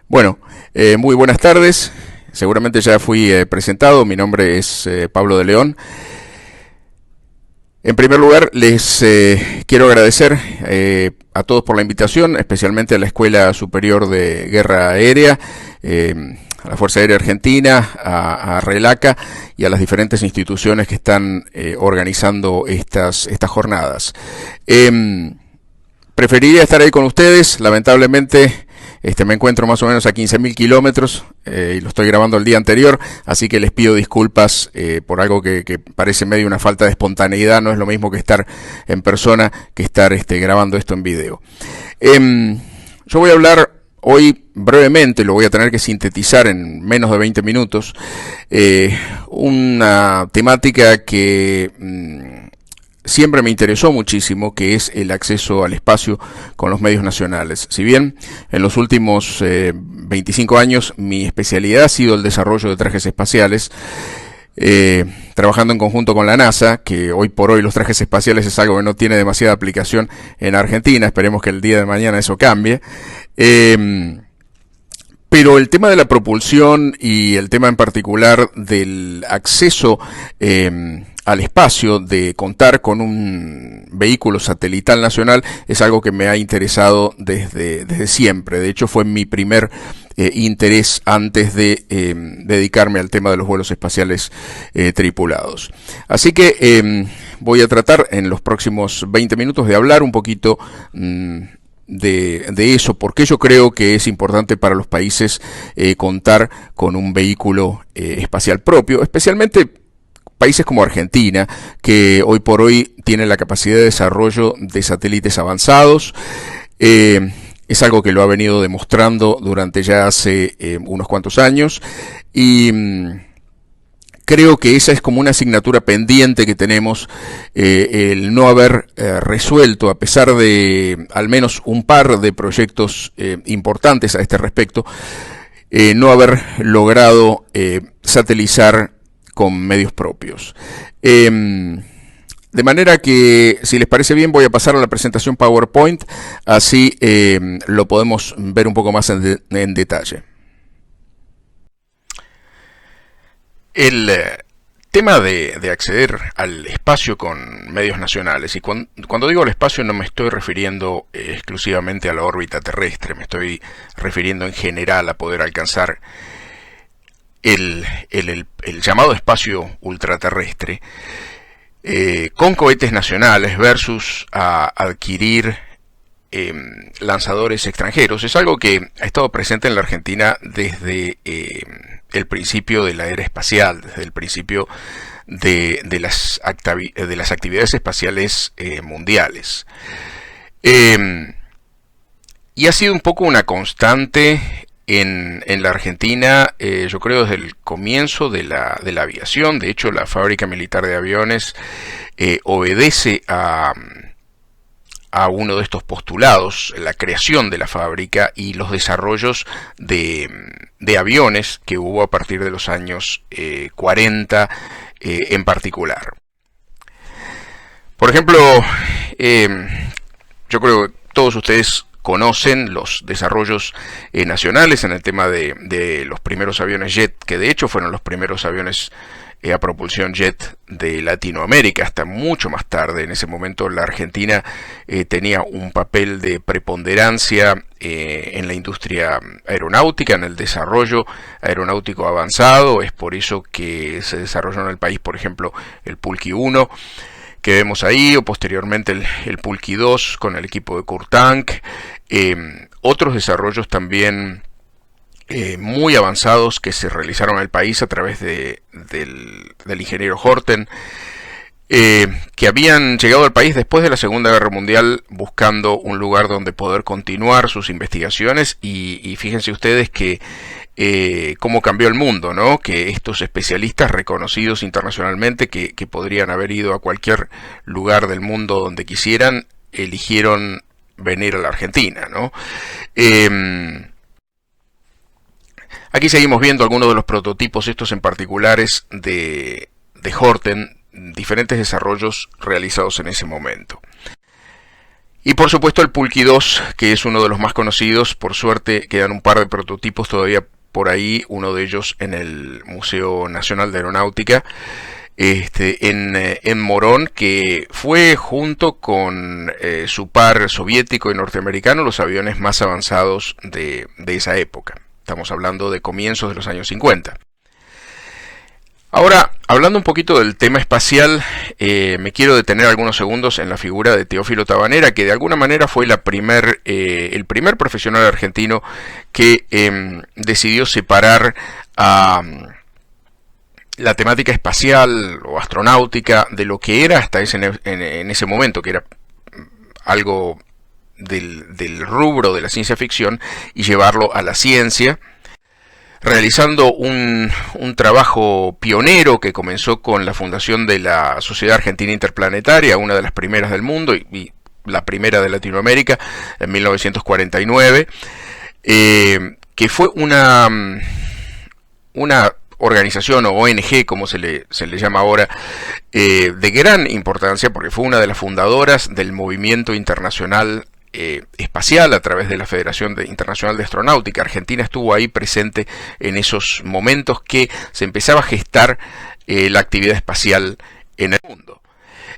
Bueno, muy buenas tardes. Seguramente ya fui presentado. Mi nombre es Pablo de León. En primer lugar, les quiero agradecer a todos por la invitación, especialmente a la Escuela Superior de Guerra Aérea, a la Fuerza Aérea Argentina, a RELACA y a las diferentes instituciones que están organizando estas jornadas. Preferiría estar ahí con ustedes. Lamentablemente me encuentro más o menos a 15.000 kilómetros y lo estoy grabando el día anterior, así que les pido disculpas por algo que parece medio una falta de espontaneidad. No es lo mismo que estar en persona que estar grabando esto en video. Yo voy a hablar hoy brevemente, lo voy a tener que sintetizar en menos de 20 minutos, una temática que siempre me interesó muchísimo, que es el acceso al espacio con los medios nacionales. Si bien en los últimos 25 años mi especialidad ha sido el desarrollo de trajes espaciales, trabajando en conjunto con la NASA, que hoy por hoy los trajes espaciales es algo que no tiene demasiada aplicación en Argentina. Esperemos que el día de mañana eso cambie. Pero el tema de la propulsión y el tema en particular del acceso al espacio, de contar con un vehículo satelital nacional, es algo que me ha interesado desde siempre. De hecho, fue mi primer interés antes de dedicarme al tema de los vuelos espaciales tripulados. Así que voy a tratar en los próximos 20 minutos de hablar un poquito de eso, porque yo creo que es importante para los países contar con un vehículo espacial propio, especialmente países como Argentina, que hoy por hoy tiene la capacidad de desarrollo de satélites avanzados. Es algo que lo ha venido demostrando durante ya hace unos cuantos años, y creo que esa es como una asignatura pendiente que tenemos, el no haber resuelto, a pesar de al menos un par de proyectos importantes a este respecto, no haber logrado satelizar con medios propios. De manera que, si les parece bien, voy a pasar a la presentación PowerPoint, así lo podemos ver un poco más en detalle. El tema de acceder al espacio con medios nacionales, y cuando digo el espacio no me estoy refiriendo exclusivamente a la órbita terrestre, me estoy refiriendo en general a poder alcanzar el llamado espacio ultraterrestre con cohetes nacionales versus a adquirir lanzadores extranjeros. Es algo que ha estado presente en la Argentina desde el principio de la era espacial, desde el principio de las actividades espaciales mundiales. Y ha sido un poco una constante en la Argentina, yo creo desde el comienzo de la aviación. De hecho, la fábrica militar de aviones obedece a uno de estos postulados, la creación de la fábrica y los desarrollos de aviones que hubo a partir de los años 40 en particular. Por ejemplo, yo creo que todos ustedes conocen los desarrollos nacionales en el tema de los primeros aviones jet, que de hecho fueron los primeros aviones a propulsión jet de Latinoamérica. Hasta mucho más tarde. En ese momento la Argentina tenía un papel de preponderancia en la industria aeronáutica, en el desarrollo aeronáutico avanzado. Es por eso que se desarrolló en el país, por ejemplo, el Pulqui 1 que vemos ahí, o posteriormente el Pulqui 2 con el equipo de Kurtank. Otros desarrollos también muy avanzados que se realizaron en el país a través del ingeniero Horten, que habían llegado al país después de la Segunda Guerra Mundial buscando un lugar donde poder continuar sus investigaciones. Y fíjense ustedes que cómo cambió el mundo, ¿no? Que estos especialistas reconocidos internacionalmente, que podrían haber ido a cualquier lugar del mundo donde quisieran, eligieron venir a la Argentina, ¿no? Aquí seguimos viendo algunos de los prototipos, estos en particulares de Horten, diferentes desarrollos realizados en ese momento. Y por supuesto el Pulqui 2, que es uno de los más conocidos. Por suerte quedan un par de prototipos todavía por ahí, uno de ellos en el Museo Nacional de Aeronáutica, en Morón, que fue junto con su par soviético y norteamericano los aviones más avanzados de esa época. Estamos hablando de comienzos de los años 50. Ahora, hablando un poquito del tema espacial, me quiero detener algunos segundos en la figura de Teófilo Tabanera, que de alguna manera fue el primer profesional argentino que decidió separar a la temática espacial o astronáutica de lo que era hasta en ese momento, que era algo del rubro de la ciencia ficción, y llevarlo a la ciencia, realizando un trabajo pionero que comenzó con la fundación de la Sociedad Argentina Interplanetaria, una de las primeras del mundo y la primera de Latinoamérica, en 1949, que fue una organización o ONG, como se le llama ahora, de gran importancia, porque fue una de las fundadoras del movimiento internacional espacial a través de la Federación Internacional de Astronáutica. Argentina estuvo ahí presente en esos momentos que se empezaba a gestar la actividad espacial en el mundo.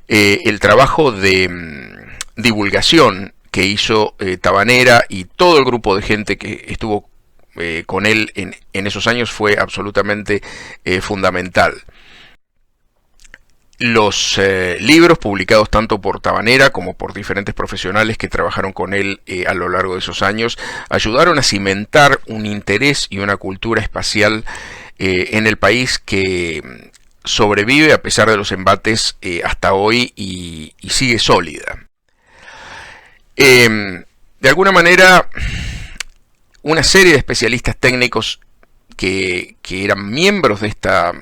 El trabajo de divulgación que hizo Tabanera y todo el grupo de gente que estuvo con él en esos años fue absolutamente fundamental. Los libros publicados tanto por Tabanera como por diferentes profesionales que trabajaron con él a lo largo de esos años ayudaron a cimentar un interés y una cultura espacial en el país que sobrevive a pesar de los embates hasta hoy y sigue sólida. De alguna manera, una serie de especialistas técnicos que eran miembros de esta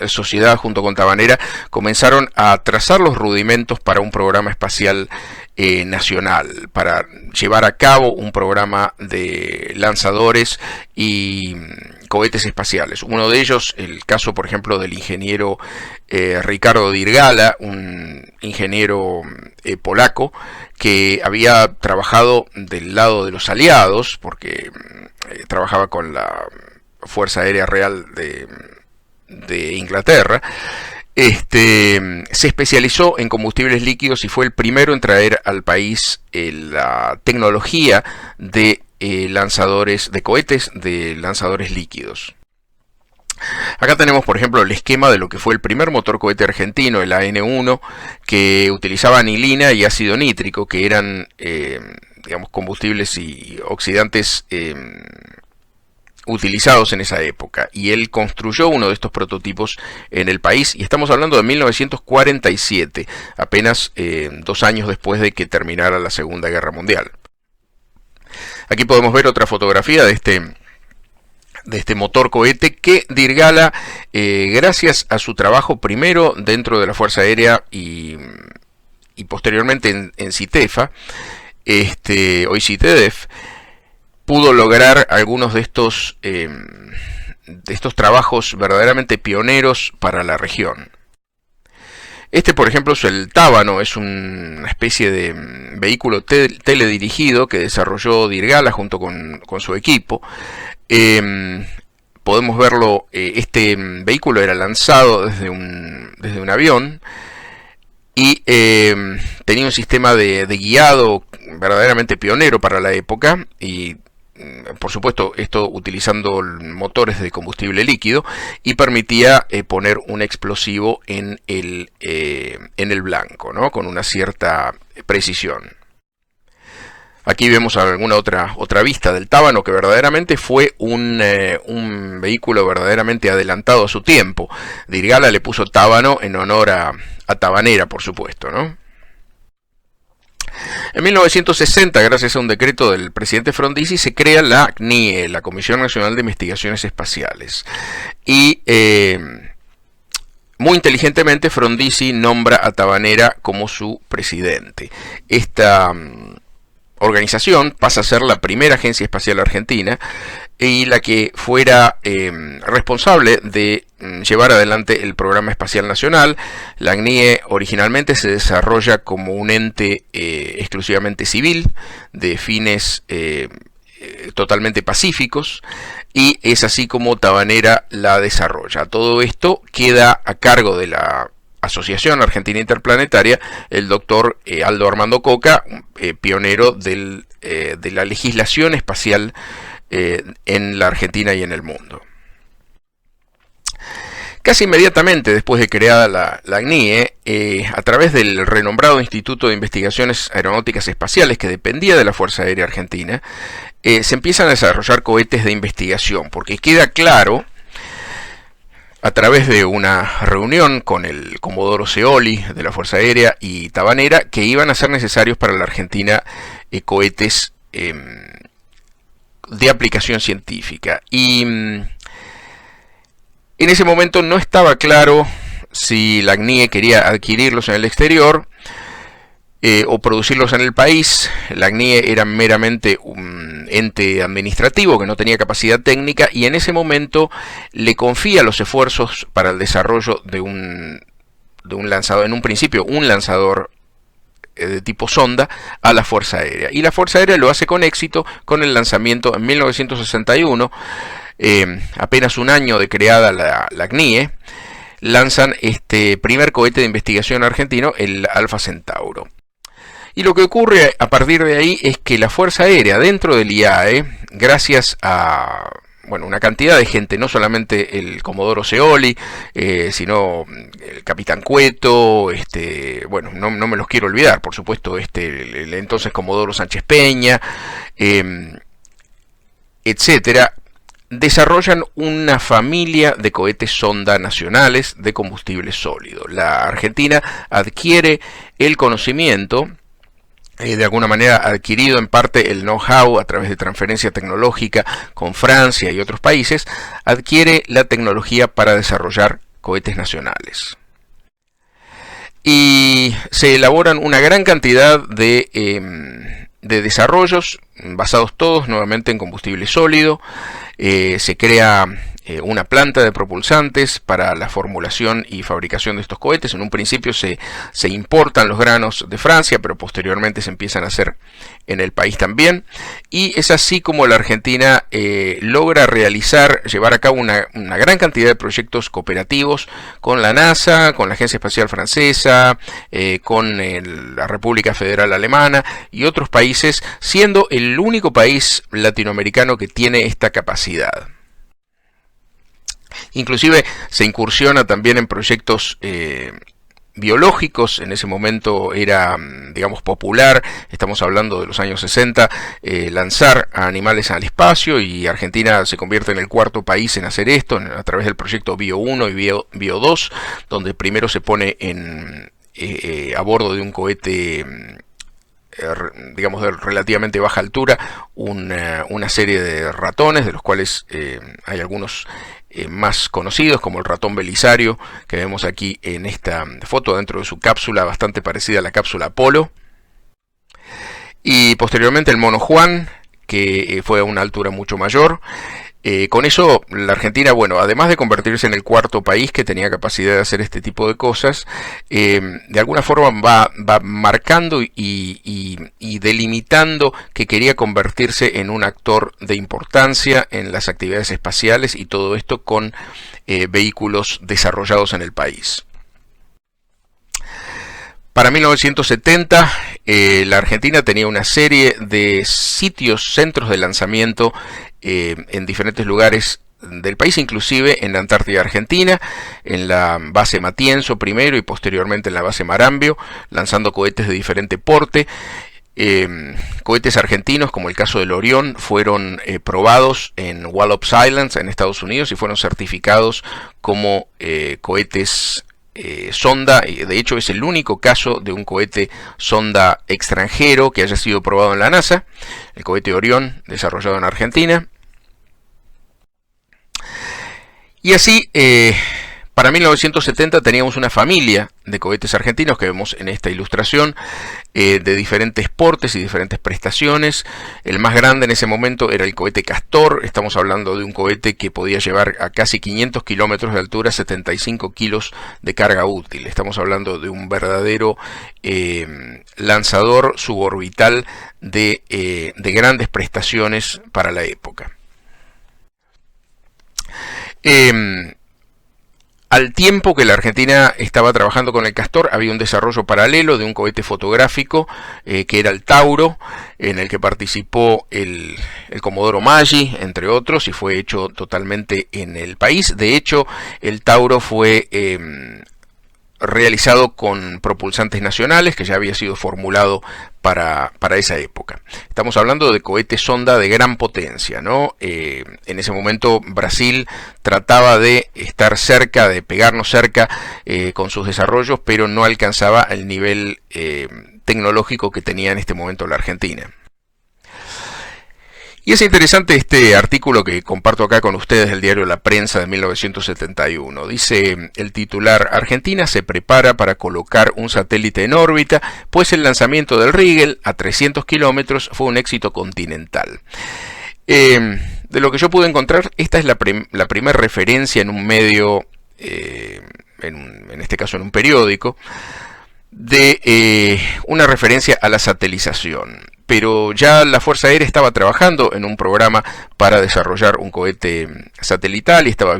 sociedad junto con Tabanera comenzaron a trazar los rudimentos para un programa espacial nacional, para llevar a cabo un programa de lanzadores y cohetes espaciales. Uno de ellos, el caso por ejemplo del ingeniero Ricardo Dirgala, un ingeniero polaco que había trabajado del lado de los aliados, porque trabajaba con la Fuerza Aérea Real de Inglaterra. Se especializó en combustibles líquidos y fue el primero en traer al país la tecnología de lanzadores de cohetes, de lanzadores líquidos. Acá tenemos por ejemplo el esquema de lo que fue el primer motor cohete argentino, el AN-1, que utilizaba anilina y ácido nítrico, que eran digamos combustibles y oxidantes utilizados en esa época, y él construyó uno de estos prototipos en el país, y estamos hablando de 1947, apenas 2 años después de que terminara la Segunda Guerra Mundial. Aquí podemos ver otra fotografía de este motor cohete que Dirgala, gracias a su trabajo primero dentro de la Fuerza Aérea y posteriormente en CITEFA, hoy CITEDEF, pudo lograr algunos de estos trabajos verdaderamente pioneros para la región. Por ejemplo, es el Tábano, es una especie de vehículo teledirigido que desarrolló Dirgala junto con su equipo. Podemos verlo, este vehículo era lanzado desde un avión y tenía un sistema de guiado verdaderamente pionero para la época, y por supuesto esto utilizando motores de combustible líquido, y permitía poner un explosivo en el blanco, ¿no? Con una cierta precisión. Aquí vemos alguna otra vista del Tábano, que verdaderamente fue un vehículo verdaderamente adelantado a su tiempo. Dirgala le puso Tábano en honor a Tabanera, por supuesto, ¿no? En 1960, gracias a un decreto del presidente Frondizi, se crea la CNIE, la Comisión Nacional de Investigaciones Espaciales. Y muy inteligentemente Frondizi nombra a Tabanera como su presidente. Esta organización pasa a ser la primera agencia espacial argentina, y la que fuera responsable de llevar adelante el Programa Espacial Nacional. La CNIE originalmente se desarrolla como un ente exclusivamente civil, de fines totalmente pacíficos, y es así como Tabanera la desarrolla. Todo esto queda a cargo de la Asociación Argentina Interplanetaria, el doctor Aldo Armando Coca, pionero de la legislación espacial en la Argentina y en el mundo. Casi inmediatamente después de creada la CNIE, a través del renombrado Instituto de Investigaciones Aeronáuticas Espaciales, que dependía de la Fuerza Aérea Argentina, se empiezan a desarrollar cohetes de investigación, porque queda claro, a través de una reunión con el Comodoro Scioli de la Fuerza Aérea y Tabanera, que iban a ser necesarios para la Argentina cohetes de aplicación científica. Y en ese momento no estaba claro si la CNIE quería adquirirlos en el exterior o producirlos en el país. La CNIE era meramente un ente administrativo que no tenía capacidad técnica, y en ese momento le confía los esfuerzos para el desarrollo de un lanzador, en un principio un lanzador de tipo sonda, a la Fuerza Aérea. Y la Fuerza Aérea lo hace con éxito con el lanzamiento en 1961, apenas un año de creada la CNIE, lanzan este primer cohete de investigación argentino, el Alfa Centauro. Y lo que ocurre a partir de ahí es que la Fuerza Aérea dentro del IAE, gracias a una cantidad de gente, no solamente el Comodoro Scioli, sino el Capitán Cueto, no me los quiero olvidar, por supuesto, el entonces Comodoro Sánchez Peña, etcétera, desarrollan una familia de cohetes sonda nacionales de combustible sólido. La Argentina adquiere el conocimiento, de alguna manera adquirido en parte el know-how a través de transferencia tecnológica con Francia y otros países, adquiere la tecnología para desarrollar cohetes nacionales. Y se elaboran una gran cantidad de desarrollos basados todos nuevamente en combustible sólido. Se crea una planta de propulsantes para la formulación y fabricación de estos cohetes. En un principio se importan los granos de Francia, pero posteriormente se empiezan a hacer en el país también. Y es así como la Argentina logra llevar a cabo una gran cantidad de proyectos cooperativos con la NASA, con la Agencia Espacial Francesa, con la República Federal Alemana y otros países, siendo el único país latinoamericano que tiene esta capacidad. Inclusive se incursiona también en proyectos biológicos. En ese momento era, digamos, popular, estamos hablando de los años 60, lanzar a animales al espacio, y Argentina se convierte en el cuarto país en hacer esto a través del proyecto Bio 1 y Bio 2, donde primero se pone a bordo de un cohete, digamos, de relativamente baja altura, una serie de ratones, de los cuales hay algunos más conocidos, como el ratón Belisario, que vemos aquí en esta foto dentro de su cápsula, bastante parecida a la cápsula Apolo. Y posteriormente el mono Juan, que fue a una altura mucho mayor. Con eso la Argentina, además de convertirse en el cuarto país que tenía capacidad de hacer este tipo de cosas, de alguna forma va marcando y delimitando que quería convertirse en un actor de importancia en las actividades espaciales, y todo esto con vehículos desarrollados en el país. Para 1970, la Argentina tenía una serie de centros de lanzamiento en diferentes lugares del país, inclusive en la Antártida Argentina, en la base Matienzo primero y posteriormente en la base Marambio, lanzando cohetes de diferente porte. Cohetes argentinos, como el caso del Orión, fueron probados en Wallops Islands, en Estados Unidos, y fueron certificados como cohetes sonda. De hecho, es el único caso de un cohete sonda extranjero que haya sido probado en la NASA, el cohete Orión, desarrollado en Argentina. Y así, Para 1970 teníamos una familia de cohetes argentinos que vemos en esta ilustración, de diferentes portes y diferentes prestaciones. El más grande en ese momento era el cohete Castor. Estamos hablando de un cohete que podía llevar a casi 500 kilómetros de altura 75 kilos de carga útil. Estamos hablando de un verdadero lanzador suborbital de grandes prestaciones para la época. Al tiempo que la Argentina estaba trabajando con el Castor, había un desarrollo paralelo de un cohete fotográfico que era el Tauro, en el que participó el Comodoro Maggi, entre otros, y fue hecho totalmente en el país. De hecho, el Tauro fue realizado con propulsantes nacionales, que ya había sido formulado para esa época. Estamos hablando de cohetes sonda de gran potencia, ¿no? En ese momento Brasil trataba de estar cerca, de pegarnos cerca con sus desarrollos, pero no alcanzaba el nivel tecnológico que tenía en este momento la Argentina. Y es interesante este artículo que comparto acá con ustedes del diario La Prensa de 1971. Dice el titular: Argentina se prepara para colocar un satélite en órbita, pues el lanzamiento del Rigel a 300 kilómetros fue un éxito continental. De lo que yo pude encontrar, esta es la primera referencia en un medio, en este caso en un periódico, de una referencia a la satelización. Pero ya la Fuerza Aérea estaba trabajando en un programa para desarrollar un cohete satelital y estaba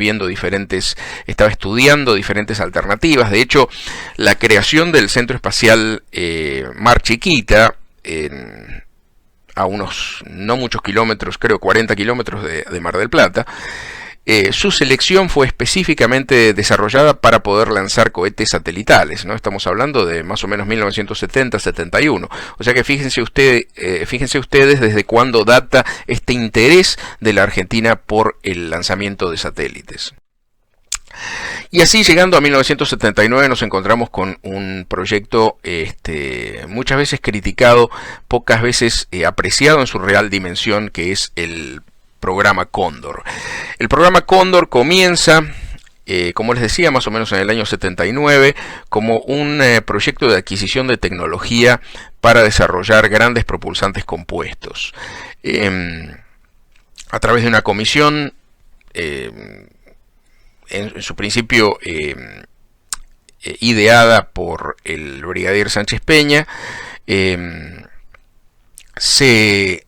estudiando diferentes alternativas. De hecho, la creación del Centro Espacial Mar Chiquita, a unos no muchos kilómetros, creo 40 kilómetros de Mar del Plata, su selección fue específicamente desarrollada para poder lanzar cohetes satelitales, ¿no? Estamos hablando de más o menos 1970-71. O sea que fíjense ustedes desde cuándo data este interés de la Argentina por el lanzamiento de satélites. Y así, llegando a 1979, nos encontramos con un proyecto muchas veces criticado, pocas veces apreciado en su real dimensión, que es el programa Cóndor. El programa Cóndor comienza, como les decía, más o menos en el año 79, como un proyecto de adquisición de tecnología para desarrollar grandes propulsantes compuestos. A través de una comisión, en su principio ideada por el brigadier Sánchez Peña, se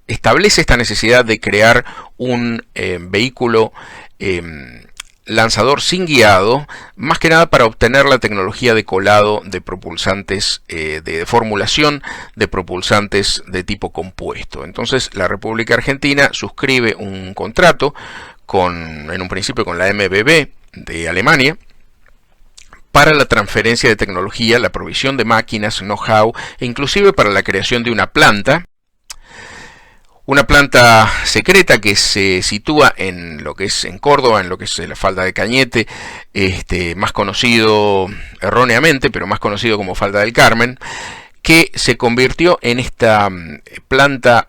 establece esta necesidad de crear un vehículo lanzador sin guiado, más que nada para obtener la tecnología de colado de propulsantes, de formulación de propulsantes de tipo compuesto. Entonces la República Argentina suscribe un contrato en un principio con la MBB de Alemania, para la transferencia de tecnología, la provisión de máquinas, know-how e inclusive para la creación de una planta secreta que se sitúa en lo que es en Córdoba, en lo que es la Falda de Cañete, más conocido erróneamente, pero más conocido como Falda del Carmen, que se convirtió en esta planta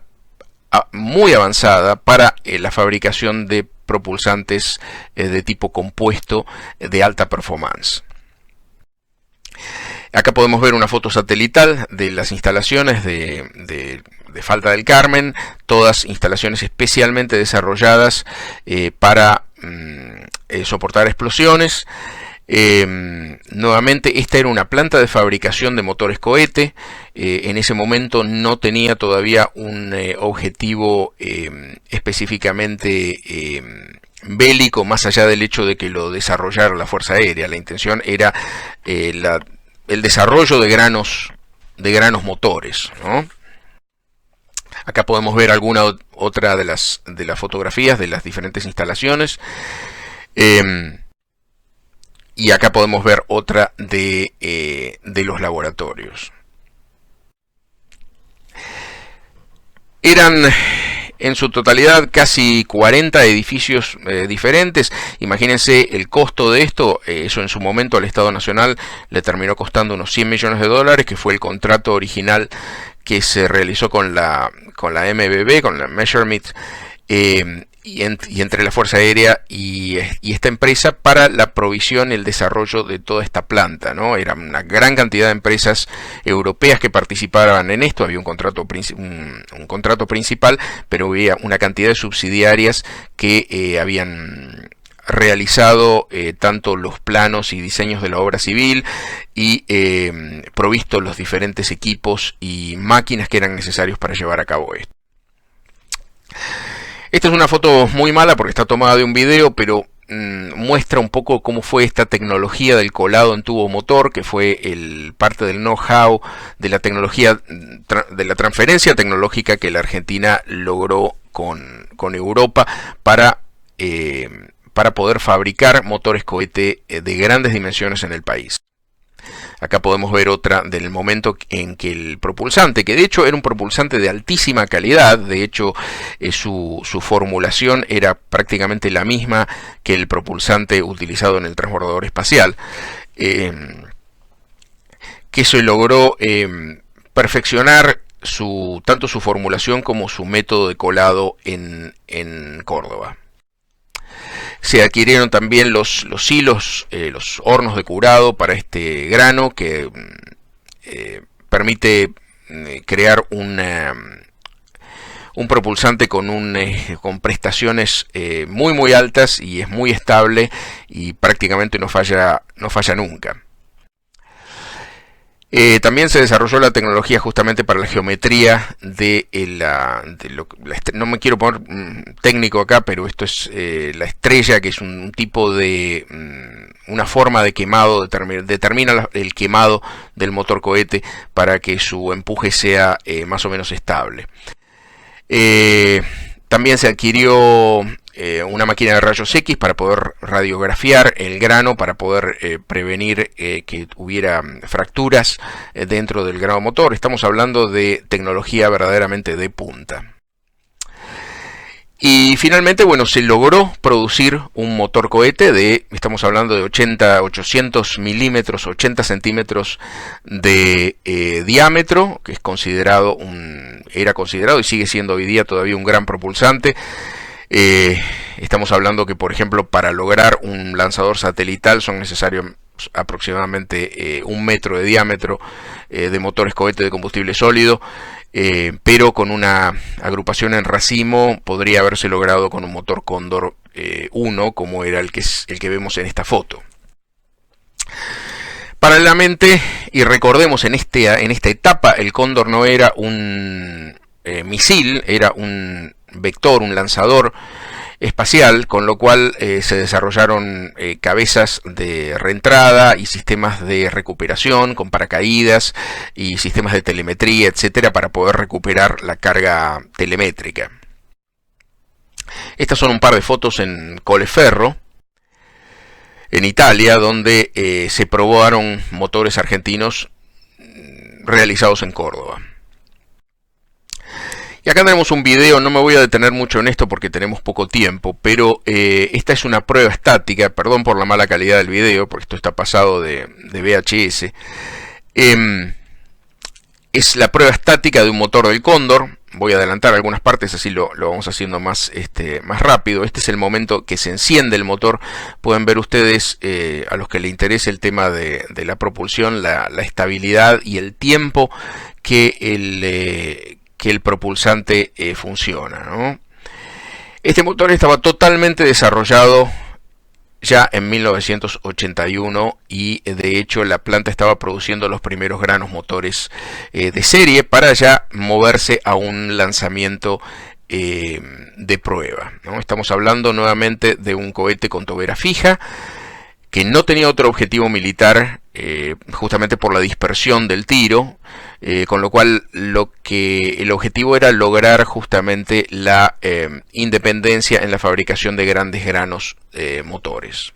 muy avanzada para la fabricación de propulsantes de tipo compuesto de alta performance. Acá podemos ver una foto satelital de las instalaciones de Falda del Carmen, todas instalaciones especialmente desarrolladas para soportar explosiones. Nuevamente, esta era una planta de fabricación de motores cohete. En ese momento no tenía todavía un objetivo específicamente bélico, más allá del hecho de que lo desarrollara la Fuerza Aérea. La intención era el desarrollo de granos motores, ¿no? Acá podemos ver alguna otra de las fotografías de las diferentes instalaciones. Y acá podemos ver otra de los laboratorios. Eran en su totalidad casi 40 edificios diferentes. Imagínense el costo de esto. Eso en su momento al Estado Nacional le terminó costando unos 100 millones de dólares, que fue el contrato original que se realizó con la MBB, con la Messerschmitt. y entre la Fuerza Aérea y esta empresa para la provisión y el desarrollo de toda esta planta, ¿no? Era una gran cantidad de empresas europeas que participaban en esto, había un contrato principal, pero había una cantidad de subsidiarias que habían realizado tanto los planos y diseños de la obra civil y provisto los diferentes equipos y máquinas que eran necesarios para llevar a cabo esto. Esta es una foto muy mala porque está tomada de un video, pero muestra un poco cómo fue esta tecnología del colado en tubo motor, que fue parte del know-how de la tecnología, de la transferencia tecnológica que la Argentina logró con Europa para poder fabricar motores cohete de grandes dimensiones en el país. Acá podemos ver otra del momento en que el propulsante, que de hecho era un propulsante de altísima calidad, de hecho su formulación era prácticamente la misma que el propulsante utilizado en el transbordador espacial, que se logró perfeccionar tanto su formulación como su método de colado en Córdoba. Se adquirieron también los hilos, los hornos de curado para este grano que permite crear un propulsante con prestaciones muy altas y es muy estable y prácticamente no falla nunca. También se desarrolló la tecnología justamente para la geometría no me quiero poner técnico acá, pero esto es la estrella, que es un tipo de una forma de quemado, determina el quemado del motor cohete para que su empuje sea más o menos estable. También se adquirió una máquina de rayos X para poder radiografiar el grano, para poder prevenir que hubiera fracturas dentro del grano motor. Estamos hablando de tecnología verdaderamente de punta. Y finalmente, bueno, se logró producir un motor cohete estamos hablando de 800 milímetros, 80 centímetros de diámetro, que era considerado y sigue siendo hoy día todavía un gran propulsante. Estamos hablando que, por ejemplo, para lograr un lanzador satelital son necesarios aproximadamente 1 metro de diámetro de motores cohete de combustible sólido, pero con una agrupación en racimo podría haberse logrado con un motor Cóndor 1, como era el que vemos en esta foto. Paralelamente, y recordemos, en esta etapa el Cóndor no era un misil, era un vector, un lanzador espacial, con lo cual se desarrollaron cabezas de reentrada y sistemas de recuperación con paracaídas y sistemas de telemetría, etcétera, para poder recuperar la carga telemétrica. Estas son un par de fotos en Colleferro, en Italia, donde se probaron motores argentinos realizados en Córdoba. Y acá tenemos un video, no me voy a detener mucho en esto porque tenemos poco tiempo, pero esta es una prueba estática, perdón por la mala calidad del video, porque esto está pasado de VHS. Es la prueba estática de un motor del Cóndor. Voy a adelantar algunas partes, así lo vamos haciendo más rápido. Este es el momento que se enciende el motor. Pueden ver ustedes, a los que les interese el tema de la propulsión, la estabilidad y el tiempo que el propulsante funciona, ¿no? Este motor estaba totalmente desarrollado ya en 1981 y de hecho la planta estaba produciendo los primeros granos motores de serie para ya moverse a un lanzamiento de prueba, ¿no? Estamos hablando nuevamente de un cohete con tobera fija que no tenía otro objetivo militar, justamente por la dispersión del tiro, con lo cual el objetivo era lograr justamente la independencia en la fabricación de grandes granos motores.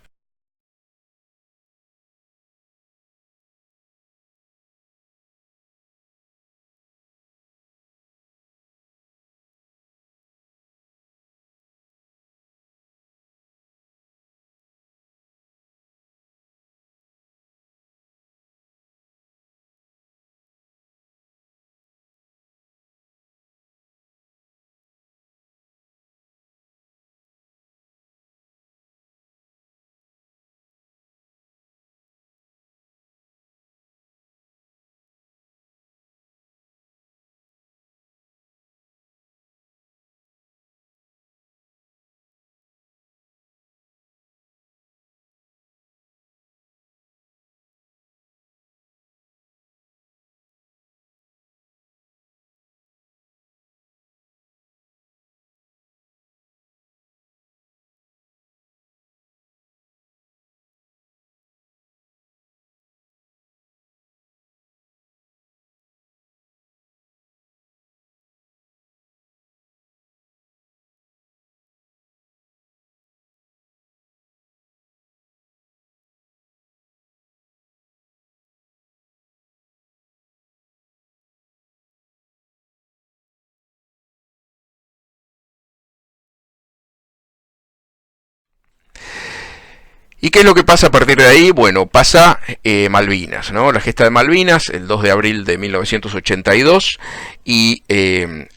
¿Y qué es lo que pasa a partir de ahí? Bueno, pasa Malvinas, ¿no? La gesta de Malvinas, el 2 de abril de 1982, y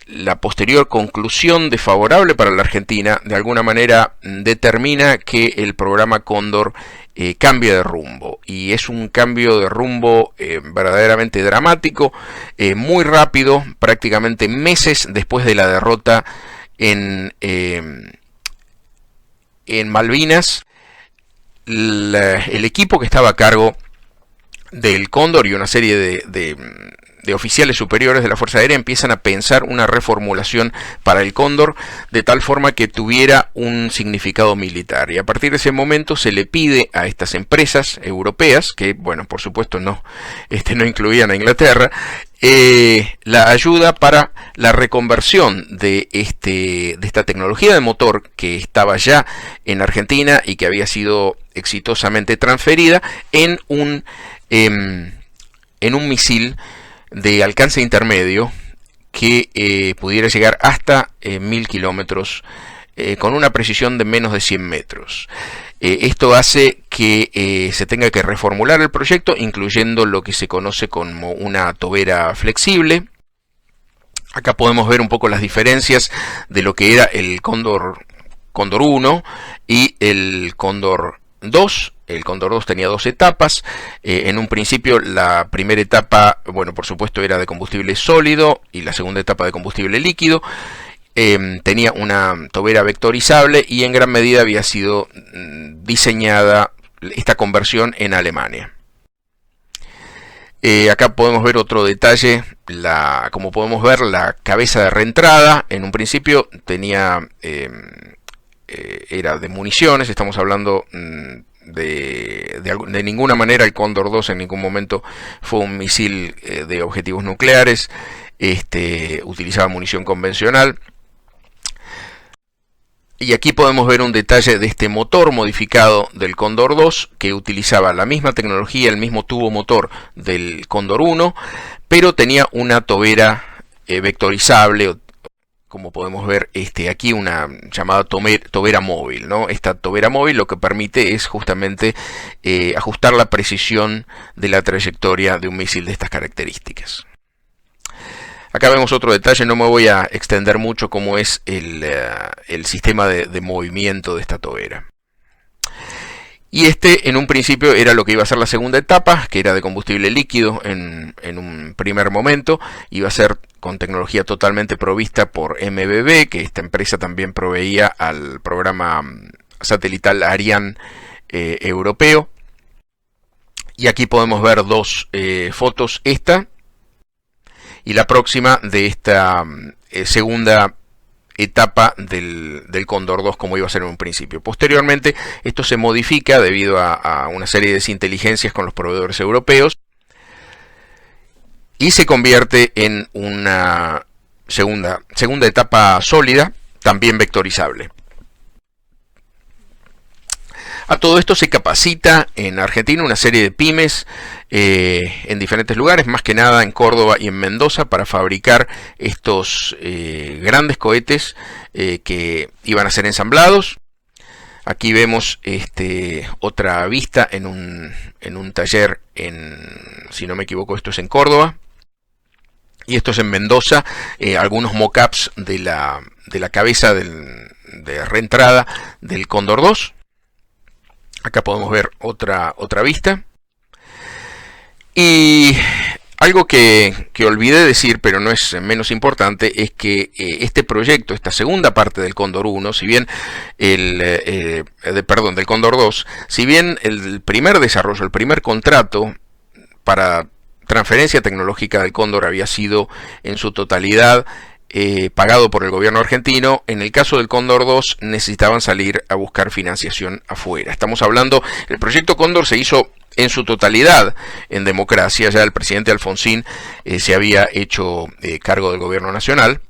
la posterior conclusión desfavorable para la Argentina, de alguna manera determina que el programa Cóndor cambia de rumbo. Y es un cambio de rumbo verdaderamente dramático, muy rápido, prácticamente meses después de la derrota en Malvinas. El equipo que estaba a cargo del Cóndor y una serie de oficiales superiores de la Fuerza Aérea empiezan a pensar una reformulación para el Cóndor de tal forma que tuviera un significado militar. Y a partir de ese momento se le pide a estas empresas europeas, que bueno, por supuesto no incluían a Inglaterra, la ayuda para la reconversión de esta tecnología de motor que estaba ya en Argentina y que había sido exitosamente transferida en un misil de alcance intermedio que pudiera llegar hasta 1000 kilómetros con una precisión de menos de 100 metros. Esto hace que se tenga que reformular el proyecto, incluyendo lo que se conoce como una tobera flexible. Acá podemos ver un poco las diferencias de lo que era el Cóndor 1 y el Cóndor 2. El Cóndor 2 tenía dos etapas. En un principio la primera etapa, bueno, por supuesto era de combustible sólido y la segunda etapa de combustible líquido. Tenía una tobera vectorizable y en gran medida había sido diseñada esta conversión en Alemania. Acá podemos ver otro detalle, como podemos ver, la cabeza de reentrada en un principio tenía era de municiones. Estamos hablando de ninguna manera el Cóndor 2 en ningún momento fue un misil de objetivos nucleares, utilizaba munición convencional. Y aquí podemos ver un detalle de este motor modificado del Cóndor 2 que utilizaba la misma tecnología, el mismo tubo motor del Cóndor 1, pero tenía una tobera vectorizable, como podemos ver aquí una llamada tobera móvil, ¿no? Esta tobera móvil lo que permite es justamente ajustar la precisión de la trayectoria de un misil de estas características. Acá vemos otro detalle, no me voy a extender mucho cómo es el sistema de movimiento de esta tobera. Y en un principio era lo que iba a ser la segunda etapa, que era de combustible líquido en un primer momento. Iba a ser con tecnología totalmente provista por MBB, que esta empresa también proveía al programa satelital Ariane europeo. Y aquí podemos ver dos fotos, esta y la próxima de esta segunda etapa del Cóndor 2, como iba a ser en un principio. Posteriormente esto se modifica debido a una serie de desinteligencias con los proveedores europeos y se convierte en una segunda etapa sólida, también vectorizable. A todo esto se capacita en Argentina una serie de pymes en diferentes lugares, más que nada en Córdoba y en Mendoza, para fabricar estos grandes cohetes que iban a ser ensamblados. Aquí vemos otra vista en un taller, si no me equivoco, esto es en Córdoba. Y esto es en Mendoza, algunos mock-ups de la cabeza de reentrada del Cóndor 2. Acá podemos ver otra vista. Y algo que olvidé decir, pero no es menos importante, es que este proyecto, esta segunda parte del Cóndor 1, si bien del Cóndor 2, si bien el primer desarrollo, el primer contrato para transferencia tecnológica del Cóndor había sido en su totalidad pagado por el gobierno argentino, en el caso del Cóndor 2 necesitaban salir a buscar financiación afuera. Estamos hablando, el proyecto Cóndor se hizo en su totalidad en democracia, ya el presidente Alfonsín se había hecho cargo del gobierno nacional,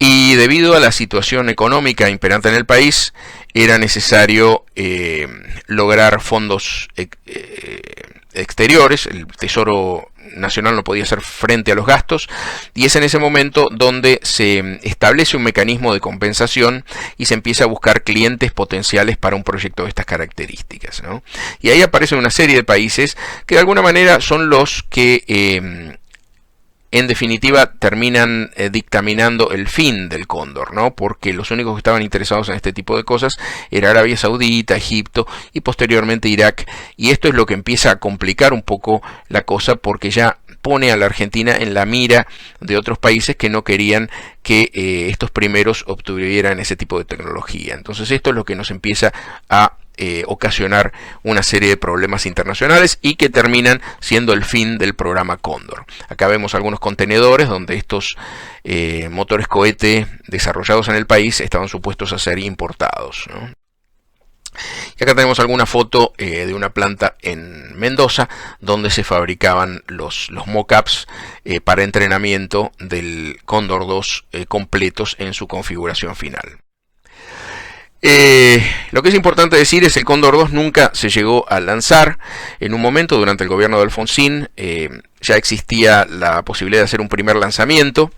y debido a la situación económica imperante en el país, era necesario lograr fondos exteriores. El Tesoro nacional no podía hacer frente a los gastos, y es en ese momento donde se establece un mecanismo de compensación y se empieza a buscar clientes potenciales para un proyecto de estas características, ¿no? Y ahí aparecen una serie de países que de alguna manera son los que en definitiva terminan dictaminando el fin del cóndor, ¿no? Porque los únicos que estaban interesados en este tipo de cosas era Arabia Saudita, Egipto y posteriormente Irak, y esto es lo que empieza a complicar un poco la cosa, porque ya pone a la Argentina en la mira de otros países que no querían que estos primeros obtuvieran ese tipo de tecnología. Entonces esto es lo que nos empieza a ocasionar una serie de problemas internacionales y que terminan siendo el fin del programa Cóndor. Acá vemos algunos contenedores donde estos motores cohete desarrollados en el país estaban supuestos a ser importados, ¿no? Y acá tenemos alguna foto de una planta en Mendoza donde se fabricaban los mock-ups para entrenamiento del Cóndor 2 completos en su configuración final. Lo que es importante decir es que el Cóndor 2 nunca se llegó a lanzar. En un momento, durante el gobierno de Alfonsín, ya existía la posibilidad de hacer un primer lanzamiento.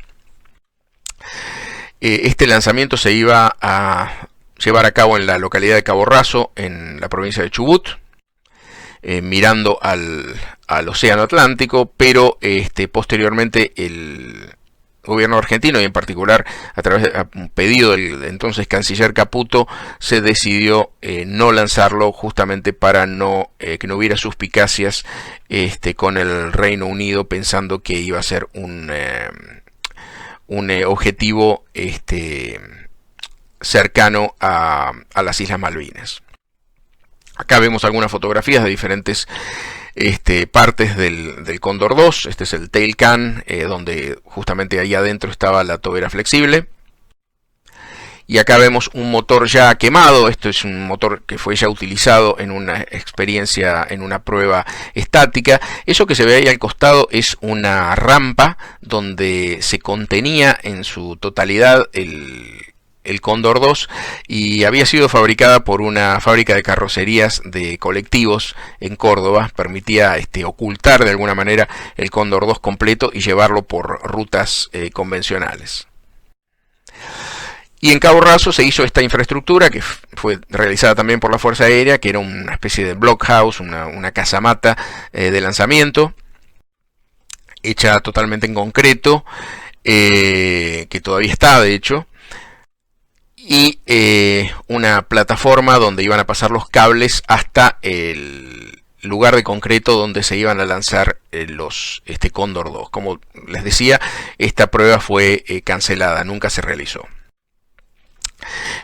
Este lanzamiento se iba a llevar a cabo en la localidad de Cabo Raso, en la provincia de Chubut, mirando al océano Atlántico, pero posteriormente el gobierno argentino, y en particular a través de un pedido del entonces canciller Caputo, se decidió no lanzarlo, justamente para que no hubiera suspicacias con el Reino Unido, pensando que iba a ser un objetivo cercano a las Islas Malvinas. Acá vemos algunas fotografías de diferentes partes del Cóndor 2. Este es el tail can, donde justamente ahí adentro estaba la tobera flexible. Y acá vemos un motor ya quemado. Esto es un motor que fue ya utilizado en una experiencia, en una prueba estática. Eso que se ve ahí al costado es una rampa donde se contenía en su totalidad el Cóndor 2, y había sido fabricada por una fábrica de carrocerías de colectivos en Córdoba. Permitía ocultar de alguna manera el Cóndor 2 completo y llevarlo por rutas convencionales. Y en Cabo Raso se hizo esta infraestructura que fue realizada también por la Fuerza Aérea, que era una especie de blockhouse, una casamata de lanzamiento, hecha totalmente en concreto, que todavía está, de hecho, y una plataforma donde iban a pasar los cables hasta el lugar de concreto donde se iban a lanzar este Cóndor 2. Como les decía, esta prueba fue cancelada, nunca se realizó.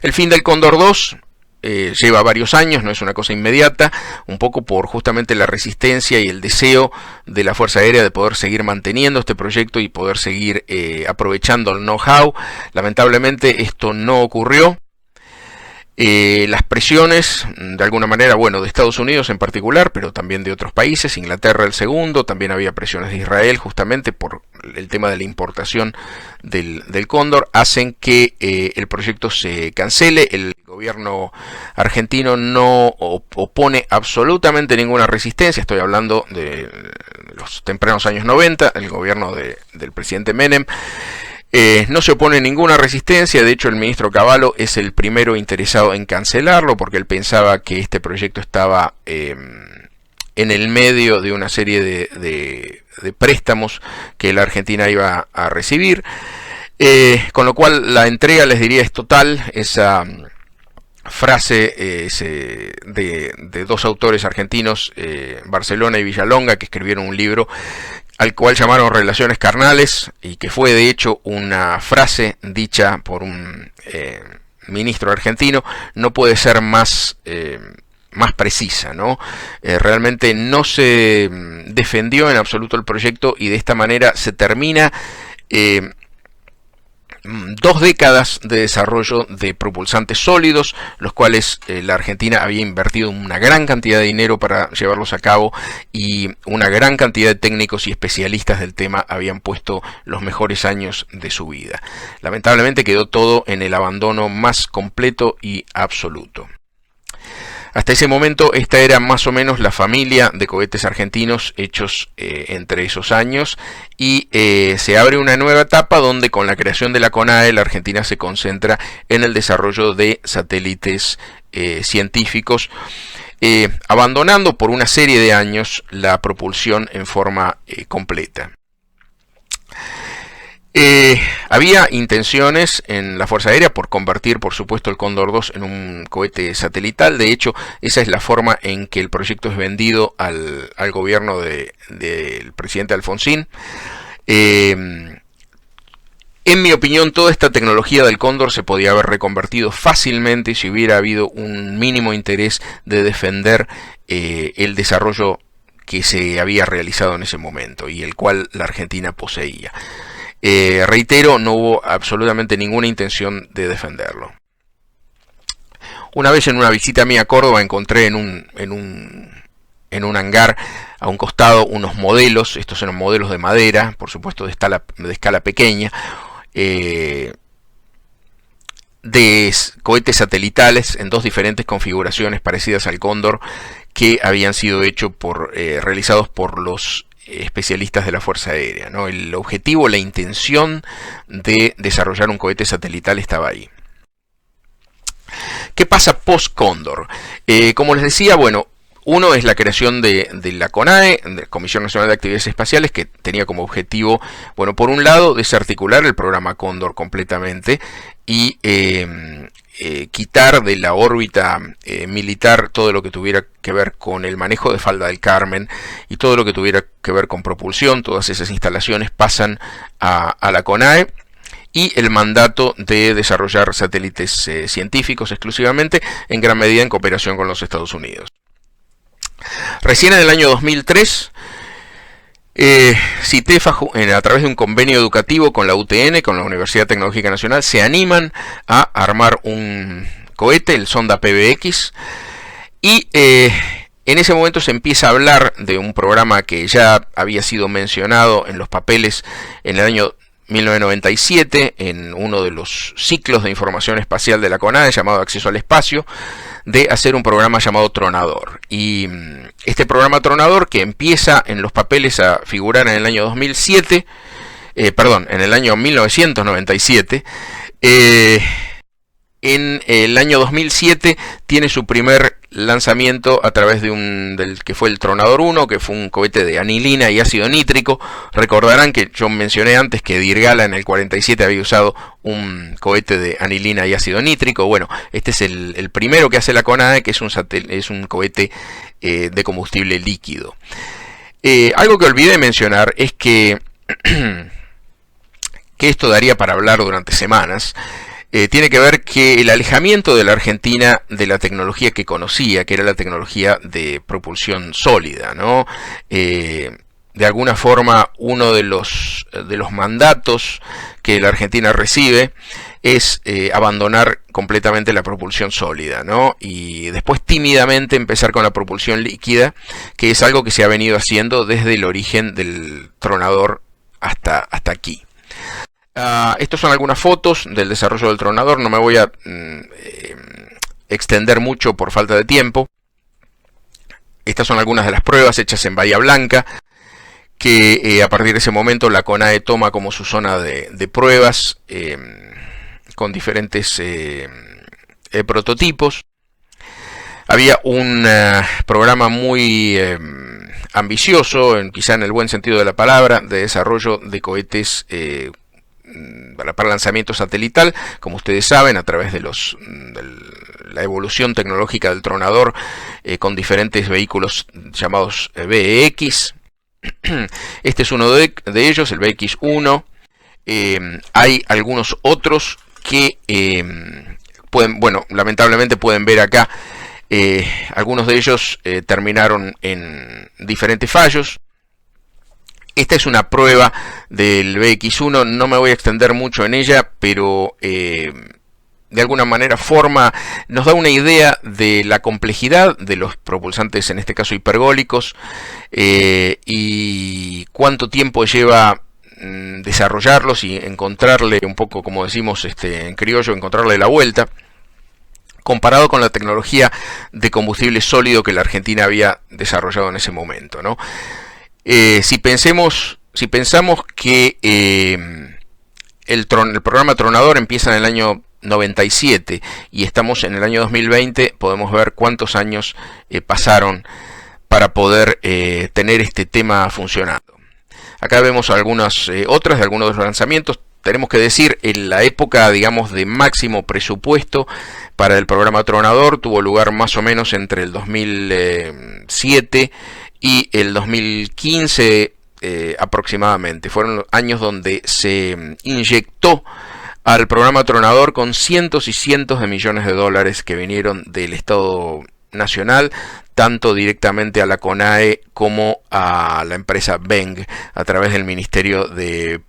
El fin del Cóndor 2 lleva varios años, no es una cosa inmediata, un poco por justamente la resistencia y el deseo de la Fuerza Aérea de poder seguir manteniendo este proyecto y poder seguir aprovechando el know-how. Lamentablemente esto no ocurrió. Las presiones, de alguna manera, bueno, de Estados Unidos en particular, pero también de otros países, Inglaterra el segundo, también había presiones de Israel justamente por el tema de la importación del Cóndor, hacen que el proyecto se cancele. El gobierno argentino no opone absolutamente ninguna resistencia. Estoy hablando de los tempranos años 90, el gobierno del presidente Menem. No se opone ninguna resistencia. De hecho, el ministro Cavallo es el primero interesado en cancelarlo, porque él pensaba que este proyecto estaba en el medio de una serie de préstamos que la Argentina iba a recibir, con lo cual la entrega, les diría, es total. Esa frase de dos autores argentinos, Barcelona y Villalonga, que escribieron un libro al cual llamaron Relaciones Carnales, y que fue de hecho una frase dicha por un ministro argentino, no puede ser más precisa, ¿no? Realmente no se defendió en absoluto el proyecto, y de esta manera se termina 2 décadas de desarrollo de propulsantes sólidos, los cuales la Argentina había invertido una gran cantidad de dinero para llevarlos a cabo, y una gran cantidad de técnicos y especialistas del tema habían puesto los mejores años de su vida. Lamentablemente quedó todo en el abandono más completo y absoluto. Hasta ese momento esta era más o menos la familia de cohetes argentinos hechos entre esos años, y se abre una nueva etapa donde con la creación de la CONAE la Argentina se concentra en el desarrollo de satélites científicos, abandonando por una serie de años la propulsión en forma completa. Había intenciones en la Fuerza Aérea por convertir, por supuesto, el Cóndor 2 en un cohete satelital. De hecho, esa es la forma en que el proyecto es vendido al gobierno del presidente Alfonsín. En mi opinión, toda esta tecnología del Cóndor se podía haber reconvertido fácilmente si hubiera habido un mínimo interés de defender el desarrollo que se había realizado en ese momento y el cual la Argentina poseía. Reitero, no hubo absolutamente ninguna intención de defenderlo. Una vez en una visita mía a Córdoba encontré en un hangar a un costado unos modelos. Estos eran modelos de madera, por supuesto de escala pequeña, de cohetes satelitales en dos diferentes configuraciones parecidas al Cóndor, que habían sido realizados por los especialistas de la Fuerza Aérea, ¿no? El objetivo, la intención de desarrollar un cohete satelital estaba ahí. ¿Qué pasa post-Cóndor? Como les decía, bueno, uno es la creación de la CONAE, de la Comisión Nacional de Actividades Espaciales, que tenía como objetivo, bueno, por un lado, desarticular el programa Cóndor completamente y quitar de la órbita militar todo lo que tuviera que ver con el manejo de Falda del Carmen y todo lo que tuviera que ver con propulsión. Todas esas instalaciones pasan a la CONAE, y el mandato de desarrollar satélites científicos exclusivamente, en gran medida en cooperación con los Estados Unidos. Recién en el año 2003, CITEFA, a través de un convenio educativo con la UTN, con la Universidad Tecnológica Nacional, se animan a armar un cohete, el sonda PBX, y en ese momento se empieza a hablar de un programa que ya había sido mencionado en los papeles en el año 1997, en uno de los ciclos de información espacial de la CONAE, llamado Acceso al Espacio, de hacer un programa llamado Tronador. Y este programa Tronador, que empieza en los papeles a figurar en el año 2007, en el año 1997, en el año 2007 tiene su primer lanzamiento a través de del que fue el Tronador 1, que fue un cohete de anilina y ácido nítrico. Recordarán que yo mencioné antes que Dirgala en el 47 había usado un cohete de anilina y ácido nítrico. Bueno, este es el primero que hace la CONAE, que es un cohete de combustible líquido. Algo que olvidé mencionar es que esto daría para hablar durante semanas. Tiene que ver que el alejamiento de la Argentina de la tecnología que conocía, que era la tecnología de propulsión sólida, ¿no? De alguna forma, uno de los mandatos que la Argentina recibe es abandonar completamente la propulsión sólida, ¿no? Y después tímidamente empezar con la propulsión líquida, que es algo que se ha venido haciendo desde el origen del Tronador hasta aquí. Estas son algunas fotos del desarrollo del Tronador. No me voy a extender mucho por falta de tiempo. Estas son algunas de las pruebas hechas en Bahía Blanca, que a partir de ese momento la CONAE toma como su zona de pruebas, con diferentes prototipos. Había un programa muy ambicioso, quizá en el buen sentido de la palabra, de desarrollo de cohetes para lanzamiento satelital, como ustedes saben, a través de la evolución tecnológica del Tronador, con diferentes vehículos llamados VX. Este es uno de ellos, el VX-1. Hay algunos otros que lamentablemente pueden ver acá. Algunos de ellos terminaron en diferentes fallos. Esta es una prueba del VX-1, no me voy a extender mucho en ella, pero de alguna manera nos da una idea de la complejidad de los propulsantes, en este caso hipergólicos, y cuánto tiempo lleva desarrollarlos y encontrarle un poco, como decimos en criollo, encontrarle la vuelta. comparado con la tecnología de combustible sólido que la Argentina había desarrollado en ese momento, ¿no? Si pensamos que el programa Tronador empieza en el año 97 y estamos en el año 2020, podemos ver cuántos años pasaron para poder tener este tema funcionando. Acá vemos algunas otras de algunos de los lanzamientos. Tenemos que decir, en la época, digamos, de máximo presupuesto para el programa Tronador tuvo lugar más o menos entre el 2007 y el 2015 aproximadamente. Fueron los años donde se inyectó al programa Tronador con cientos y cientos de millones de dólares que vinieron del Estado Nacional, tanto directamente a la CONAE como a la empresa Beng, a través del Ministerio de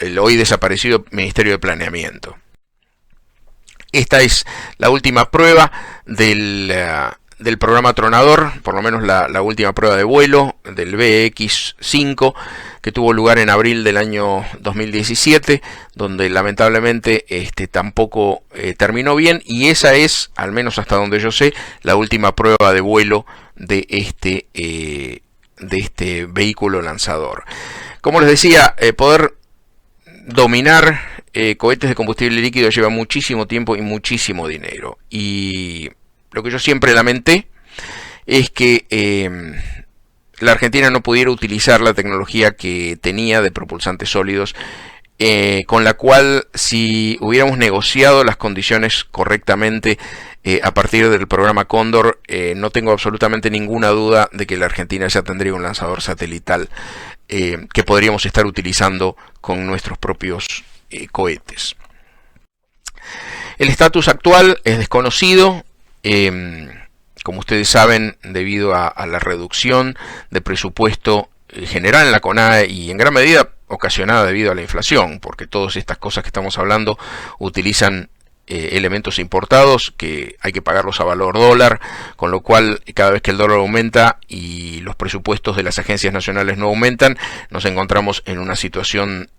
el hoy desaparecido Ministerio de Planeamiento. Esta es la última prueba del programa Tronador, por lo menos la última prueba de vuelo del BX-5, que tuvo lugar en abril del año 2017, donde lamentablemente tampoco terminó bien, y esa es, al menos hasta donde yo sé, la última prueba de vuelo de este vehículo lanzador. Como les decía, poder dominar cohetes de combustible líquido lleva muchísimo tiempo y muchísimo dinero, y lo que yo siempre lamenté es que la Argentina no pudiera utilizar la tecnología que tenía de propulsantes sólidos, con la cual, si hubiéramos negociado las condiciones correctamente a partir del programa Cóndor, no tengo absolutamente ninguna duda de que la Argentina ya tendría un lanzador satelital que podríamos estar utilizando con nuestros propios cohetes. El estatus actual es desconocido. Como ustedes saben, debido a la reducción de presupuesto general en la CONAE y en gran medida ocasionada debido a la inflación, porque todas estas cosas que estamos hablando utilizan elementos importados que hay que pagarlos a valor dólar, con lo cual cada vez que el dólar aumenta y los presupuestos de las agencias nacionales no aumentan, nos encontramos en una situación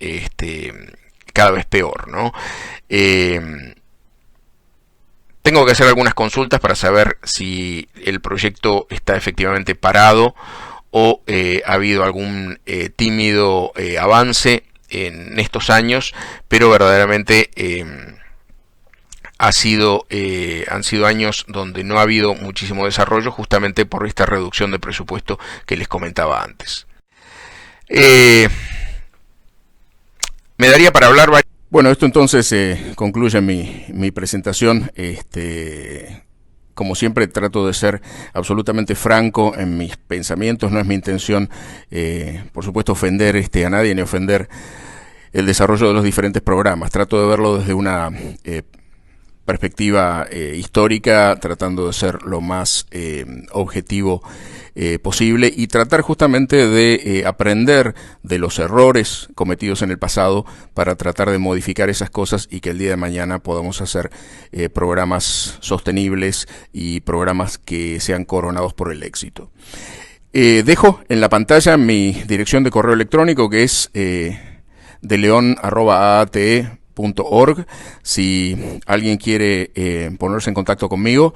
cada vez peor, ¿no? Tengo que hacer algunas consultas para saber si el proyecto está efectivamente parado o ha habido algún tímido avance en estos años, pero verdaderamente han sido años donde no ha habido muchísimo desarrollo, justamente por esta reducción de presupuesto que les comentaba antes. Me daría para hablar. Bueno, esto entonces concluye mi presentación. Como siempre, trato de ser absolutamente franco en mis pensamientos. No es mi intención, por supuesto, ofender a nadie ni ofender el desarrollo de los diferentes programas. Trato de verlo desde una perspectiva histórica, tratando de ser lo más objetivo posible y tratar justamente de aprender de los errores cometidos en el pasado para tratar de modificar esas cosas y que el día de mañana podamos hacer programas sostenibles y programas que sean coronados por el éxito. Dejo en la pantalla mi dirección de correo electrónico, que es deleon@aate.org. Si alguien quiere ponerse en contacto conmigo,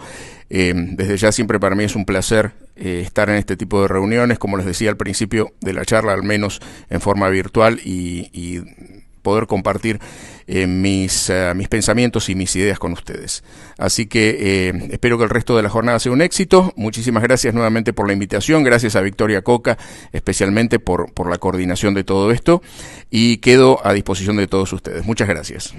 desde ya siempre para mí es un placer estar en este tipo de reuniones, como les decía al principio de la charla, al menos en forma virtual, y poder compartir mis pensamientos y mis ideas con ustedes. Así que espero que el resto de la jornada sea un éxito. Muchísimas gracias nuevamente por la invitación, gracias a Victoria Coca especialmente por la coordinación de todo esto, y quedo a disposición de todos ustedes. Muchas gracias.